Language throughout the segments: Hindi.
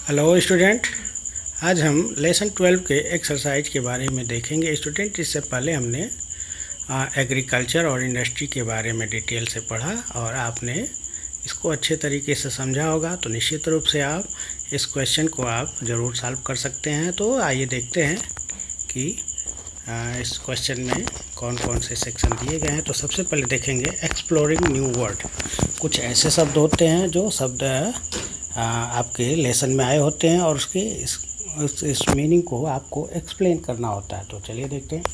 Hello student. आज हम लेसन 12 के एक्सरसाइज के बारे में देखेंगे स्टूडेंट। इससे पहले हमने एग्रीकल्चर और इंडस्ट्री के बारे में डिटेल से पढ़ा और आपने इसको अच्छे तरीके से समझा होगा, तो निश्चित रूप से आप इस क्वेश्चन को आप ज़रूर सॉल्व कर सकते हैं। तो आइए देखते हैं कि इस क्वेश्चन में कौन कौन से सेक्शन दिए गए हैं। तो सबसे पहले देखेंगे एक्सप्लोरिंग न्यू वर्ड। कुछ ऐसे शब्द होते हैं जो शब्द आपके लेसन में आए होते हैं और उसके इस मीनिंग को आपको एक्सप्लेन करना होता है। तो चलिए देखते हैं।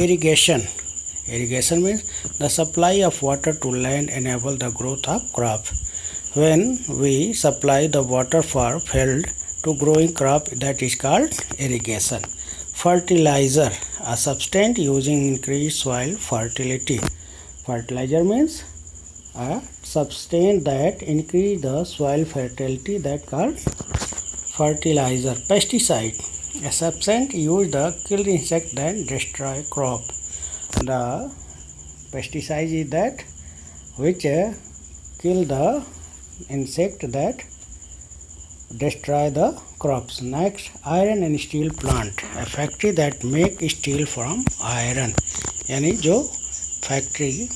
Irrigation means the supply of water to land enable the growth of crop. When we supply the water for field to growing crop, that is called irrigation. Fertiliser, a substance using increased soil fertility. Fertilizer means a substance that increase the soil fertility, that called fertilizer. Pesticide, a substance used to kill insect that destroy crop. The pesticide is that which kill the insect that destroy the crops. Next, iron and steel plant, a factory that make steel from iron. यानी जो फैक्ट्री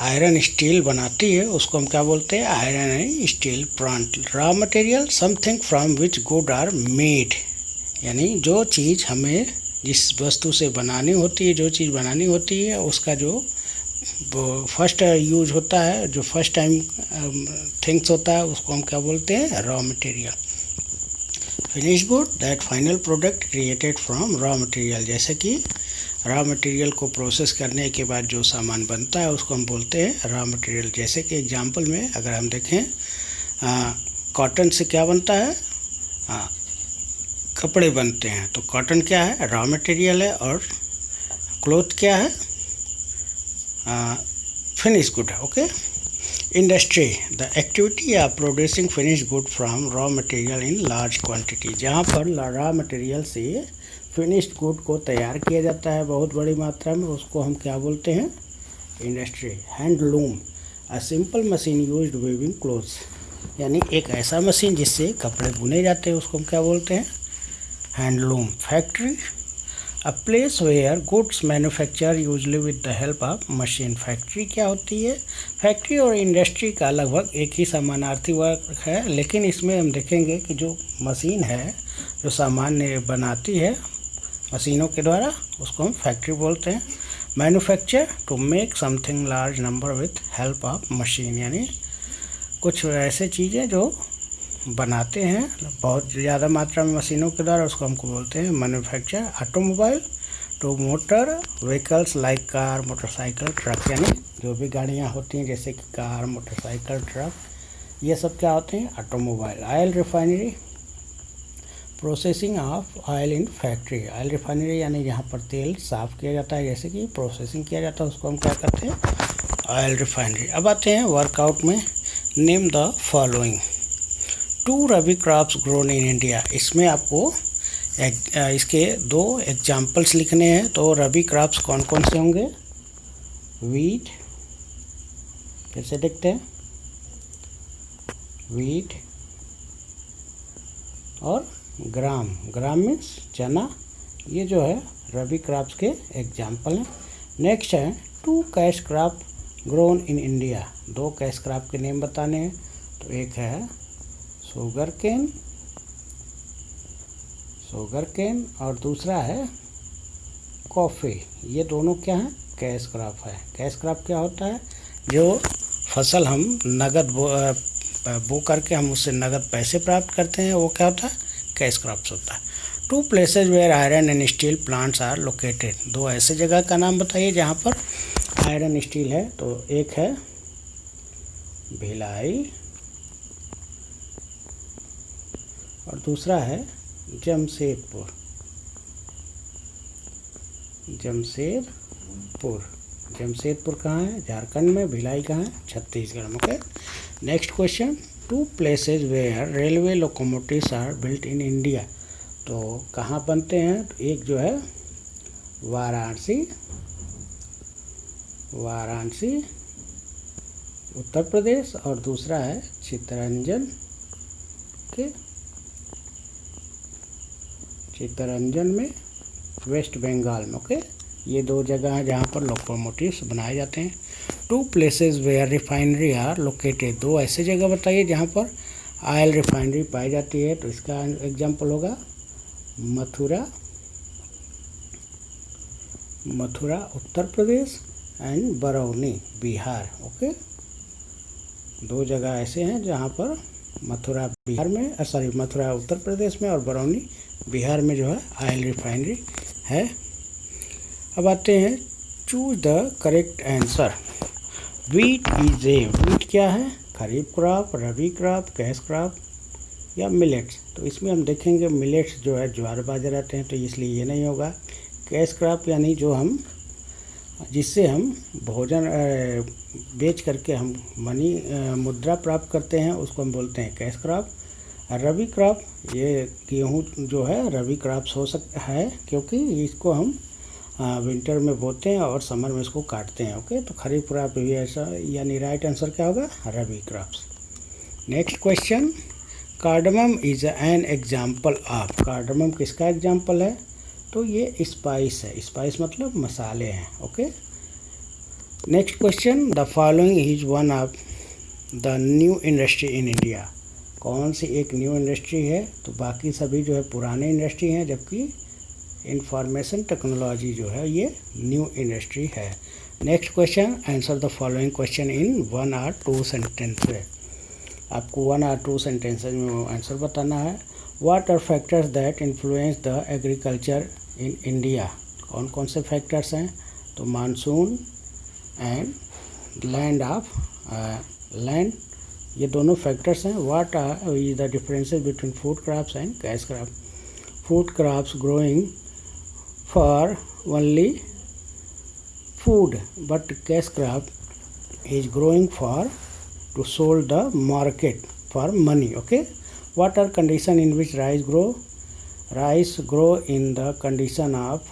आयरन स्टील बनाती है उसको हम क्या बोलते हैं? Iron and steel plant. Raw material, something from which good are made, यानी जो चीज़ हमें जिस वस्तु से बनानी होती है, जो चीज़ बनानी होती है उसका जो फर्स्ट यूज होता है, जो फर्स्ट टाइम थिंग्स होता है, उसको हम क्या बोलते हैं? Raw material. Finish good, that final product created from raw material. जैसे कि रॉ मटेरियल को प्रोसेस करने के बाद जो सामान बनता है उसको हम बोलते हैं रॉ मटेरियल। जैसे कि एग्जांपल में अगर हम देखें, कॉटन से क्या बनता है? कपड़े बनते हैं। तो कॉटन क्या है? रॉ मटेरियल है। और क्लॉथ क्या है? फिनिश गुड है। Okay. Industry, the activity of producing finish good from raw material in large quantity. जहाँ पर रॉ मटेरियल से फिनिश्ड गुड को तैयार किया जाता है बहुत बड़ी मात्रा में, उसको हम क्या बोलते हैं? Industry. Handloom, a simple machine used weaving clothes, यानी एक ऐसा मशीन जिससे कपड़े बुने जाते हैं, उसको हम क्या बोलते हैं? Handloom. Factory, a place where goods manufacture usually with the help of machine. Factory क्या होती है? फैक्ट्री और इंडस्ट्री का लगभग एक ही समानार्थी वर्ग है, लेकिन इसमें हम देखेंगे कि जो मशीन है, जो सामान बनाती है मशीनों के द्वारा, उसको हम फैक्ट्री बोलते हैं। Manufacture, to make something large number with help of machine, यानी कुछ ऐसे चीज़ें जो बनाते हैं बहुत ज़्यादा मात्रा में मशीनों के द्वारा, उसको हमको बोलते हैं manufacture. Automobile, to motor vehicles like car, motorcycle, truck, यानी जो भी गाड़ियाँ होती हैं जैसे कि कार, मोटरसाइकिल, ट्रक, ये सब क्या होते हैं? Automobile. Oil refinery, processing of oil in factory. Oil refinery यानी जहाँ पर तेल साफ़ किया जाता है, जैसे कि प्रोसेसिंग किया जाता है, उसको हम क्या करते हैं? Oil refinery. अब आते हैं वर्कआउट में। Name the following two rabi crops grown in India. इसमें आपको इसके दो एग्जाम्पल्स लिखने हैं। तो रबी क्रॉप्स कौन कौन से होंगे? वीट, फिर से देखते हैं, वीट और ग्राम। ग्राम मीन्स चना। ये जो है रबी क्रॉप्स के एग्जाम्पल हैं। नेक्स्ट है two cash crop grown in India. दो कैश क्रॉप के नेम बताने हैं। तो एक है शुगर केन और दूसरा है कॉफ़ी। ये दोनों क्या हैं? कैश क्रॉप है। कैश क्रॉप क्या होता है? जो फसल हम नगद बो करके हम उससे नगद पैसे प्राप्त करते हैं, वो क्या होता है? कैश क्रॉप्स होता है। Two places where iron and steel plants are located. दो ऐसे जगह का नाम बताइए जहाँ पर आयरन स्टील है। तो एक है भिलाई और दूसरा है जमशेदपुर। जमशेदपुर कहाँ है? झारखंड में। भिलाई कहाँ है? छत्तीसगढ़ में। Okay. Next question, two places where railway locomotives are built in India. तो कहाँ बनते हैं? तो एक जो है वाराणसी उत्तर प्रदेश और दूसरा है चित्तरंजन ओके, चित्तरंजन में, वेस्ट बंगाल में। ओके, ये दो जगह हैं जहाँ पर लोकोमोटिव्स बनाए जाते हैं। 2 places where refinery are located, 2 ऐसे जगह बताइए जहाँ पर ऑयल रिफाइनरी पाई जाती है। तो इसका एग्जाम्पल होगा मथुरा उत्तर प्रदेश एंड बरौनी बिहार। ओके, 2 जगह ऐसे हैं जहाँ पर मथुरा उत्तर प्रदेश में और बरौनी बिहार में जो है ऑयल रिफाइनरी है। अब आते हैं choose the correct answer. Wheat क्या है? खरीफ क्रॉप, रबी क्रॉप, कैश क्रॉप या मिलेट्स। तो इसमें हम देखेंगे मिलेट्स जो है ज्वार बाजरा रहते हैं, तो इसलिए ये नहीं होगा। कैश क्रॉप यानी जिससे हम भोजन बेच करके हम मुद्रा प्राप्त करते हैं, उसको हम बोलते हैं कैश क्रॉप। रबी क्रॉप, ये गेहूँ जो है रबी क्रॉप्स हो सकता है, क्योंकि इसको हम विंटर में बोते हैं और समर में इसको काटते हैं। ओके, तो खरीफ क्रॉप भी ऐसा, यानी राइट आंसर क्या होगा? Rabi crops. Next question, cardamom is an example of. Cardamom किसका एग्जाम्पल है? तो ये स्पाइस है, स्पाइस मतलब मसाले हैं। Okay, next question, the following is one of the new industry in India. कौन सी एक न्यू इंडस्ट्री है? तो बाकी सभी जो है पुराने इंडस्ट्री हैं, जबकि इंफॉर्मेशन टेक्नोलॉजी जो है ये न्यू इंडस्ट्री है। Next question, answer the following question in 1 or 2 sentences. आपको 1 or 2 सेंटेंसेस में आंसर बताना है। What are factors that influence the agriculture in India. कौन कौन से फैक्टर्स हैं? तो मानसून एंड लैंड, ये दोनों फैक्टर्स हैं। What are is the differences between food crops and cash crop. Food crops growing for only food, but cash crop is growing to sold the market for money. Okay, what are condition in which rice grow in the condition of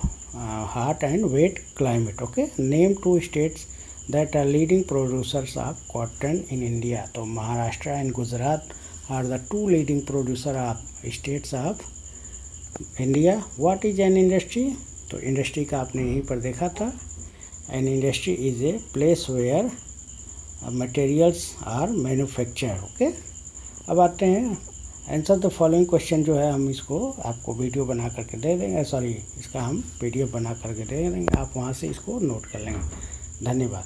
hot and wet climate. Okay, name 2 states that are leading producers of cotton in India. तो Maharashtra and Gujarat are the 2 leading producer of states of India. What is an industry? तो इंडस्ट्री का आपने यहीं पर देखा था। An industry is a place where materials are manufacture. Okay, अब आते हैं आंसर द फॉलोइंग क्वेश्चन जो है, हम इसको आपको वीडियो बना करके दे देंगे, इसका हम PDF बना करके दे देंगे, आप वहाँ से इसको नोट कर लेंगे। धन्यवाद।